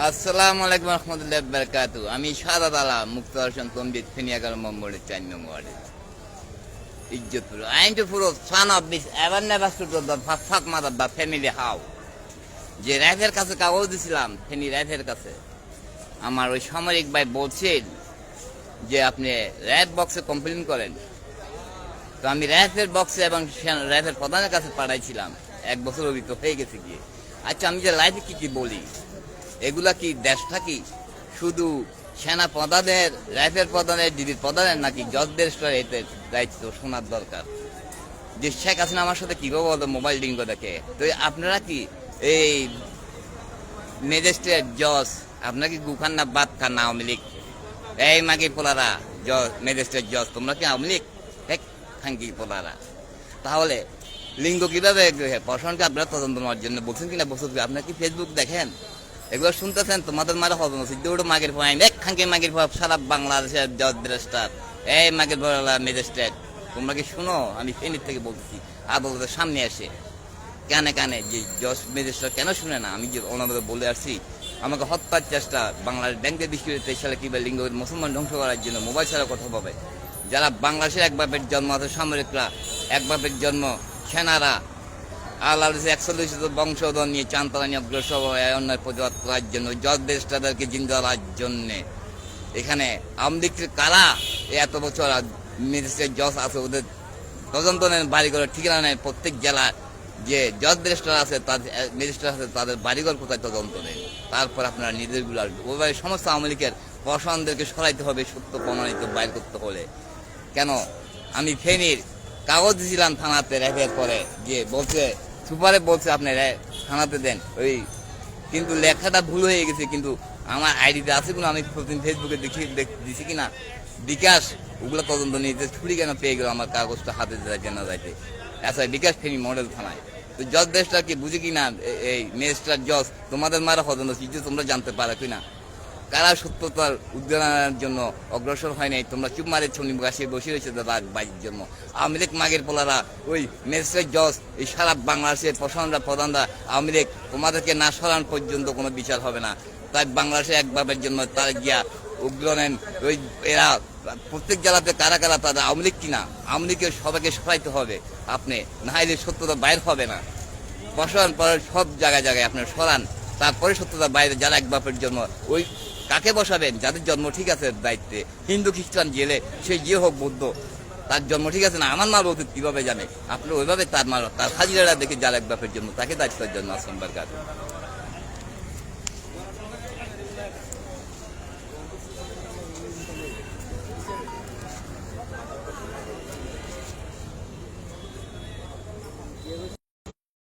আসসালামু আলাইকুম রহমতুল্লাহ বারাকাতু। আমি সাদাত আলা মুক্ত হোসেন তমবিদ ফেনিয়াগার মোহাম্মদের 4 নং ওয়ার্ডে ইজ্জতপুর আইন টু পুরো son of this ever never to the fuck mother the family how. যে র্যাফের কাছে কাগজ দিছিলাম, ফেনি র্যাফের কাছে আমার ওই সামরিক ভাই বলছেন যে আপনি র্যাফ বক্সে কমপ্লেন করেন। তো আমি র্যাফের বক্সে এবং র্যাফের প্রধানের কাছে পাঠাইছিলাম। 1 বছর অভিজ্ঞ হয়ে গেছে গিয়ে। আচ্ছা, আমি যে লাইফে কি বলি, এগুলা কি দেশটা কি শুধু সেনা প্রধানের, র্যাফের প্রধানের, ডিবির প্রধানের, নাকি জজদের এতে দায়িত্ব শোনার দরকার? যে শেখ হাসিনা আমার সাথে কিভাবে বলতো মোবাইল ডিং দেখে, তো আপনারা কি এই ম্যাজিস্ট্রেট জজ, আপনারা কি গুখান না বাদ খান না আওয়ামী লীগ? এই মাগি পোলারা জজ, ম্যাজিস্ট্রেট জজ, তোমরা কি আওয়ামী লীগ? খাঙ্কি পোলারা। তাহলে লিঙ্গ কিভাবে প্রশাসনকে আপনারা তদন্ত নেওয়ার জন্য বলছেন কিনা বছর? আপনারা কি ফেসবুক দেখেন? এগুলো শুনতেছেন? তোমাদের মারা হবে না সিদ্ধ মাগের পয়েন্ট এক খাঙ্কি মাগের পর সারা বাংলাদেশের জজ ব্রেস্টার, এই মাগের পড়া ম্যাজিস্ট্রেট, তোমরা কি শুনো? আমি ফেনীর থেকে বলতেছি, আদালতের সামনে আসে কানে কানে যে জজ ম্যাজিস্ট্রেট কেন শুনে না? আমি যে ওনাদের বলে আসছি, আমাকে হত্যার চেষ্টা বাংলাদেশ ব্যাংকের 20 সালে কিভাবে লিঙ্গ মুসলমান ধ্বংস করার জন্য মোবাইল ছাড়া কথা বলে, যারা বাংলাদেশের এক বাপের জন্ম আছে সামরিকরা, এক বাপের জন্ম সেনারা, আল্লাহ 41 বংশধর নিয়ে চান্তালা নিয়ে অগ্রসর হয় অন্যায় প্রতিবাদ করার জন্য, জজ ব্যারিস্টারদেরকে জিন্দা করার জন্যে। এখানে আওয়ামী লীগের কারা এত বছর ম্যাজিস্ট্রেট জজ আছে, ওদের তদন্ত নেন, বাড়িঘরের ঠিকানা নেয় প্রত্যেক জেলা যে জজ ব্যারিস্টার আছে, তাদের ম্যাজিস্ট্রেট আছে, তাদের বাড়িঘর কোথায় তদন্ত নেন। তারপর আপনারা নিজেরগুলো আসবে। ওইভাবে সমস্ত আওয়ামী লীগের প্রশাসনদেরকে সরাইতে হবে সত্য প্রমাণিত বাইর করতে হলে। কেন আমি ফেনীর কাগজ দিয়েছিলাম থানাতে র্যাফের পরে, যে বলছে সুপারে বলছে আপনি থানাতে দেন, ওই কিন্তু লেখাটা ভুল হয়ে গেছে, কিন্তু আমার আইডিতে আছে কোনো, আমি প্রতিদিন ফেসবুকে দিছি কিনা বিকাশ, ওগুলো তদন্ত নিতে ছুরি কেন পেয়ে গেল আমার কাগজটা হাতে যেন যাইতে। আচ্ছা, বিকাশ ফেনী মডেল থানায় তো জজ দেশটা কি বুঝি কিনা, এই ম্যাজিস্ট্রেট জজ তোমাদের মারা হতো কিছু তোমরা জানতে পারো কিনা? কারা সত্যতার উদ্ঘাটনের জন্য অগ্রসর হয় নাই? তোমরা চুপ মারে ছনি গাছে বসে রয়েছে বাইরের জন্য। আওয়ামী লীগ মাগের পোলারা, ওই ম্যাজিস্ট্রেট জজ, এই সারা বাংলাদেশের প্রধানরা আওয়ামী লীগ, তোমাদেরকে না সরান পর্যন্ত কোনো বিচার হবে না। তাই বাংলাদেশে একবারের জন্য তারা গিয়া উগ্র নেন। ওই এরা প্রত্যেক জেলাতে কারা কারা তাদের আওয়ামী লীগ কিনা, আওয়ামী লীগকে সবাইকে সরাইতে হবে আপনি, না হলে সত্যতা বাইর হবে না। বসান পরে সব জায়গায় জায়গায় আপনার সরান, তারপরে সত্যতা বাইরে যারা এক বাপের জন্ম, ওই কাকে বসাবেন? যাদের জন্ম ঠিক আছে দায়িত্বে, হিন্দু খ্রিস্টান জেলে, সে যে হোক বৌদ্ধ, তার জন্ম ঠিক আছে না, আমার মা বলতে কিভাবে জানে? আপনি ওইভাবে তার হাজিরা দেখে যারা এক বাপের জন্য তাকে দায়িত্বের জন্য আসেন বারকাত।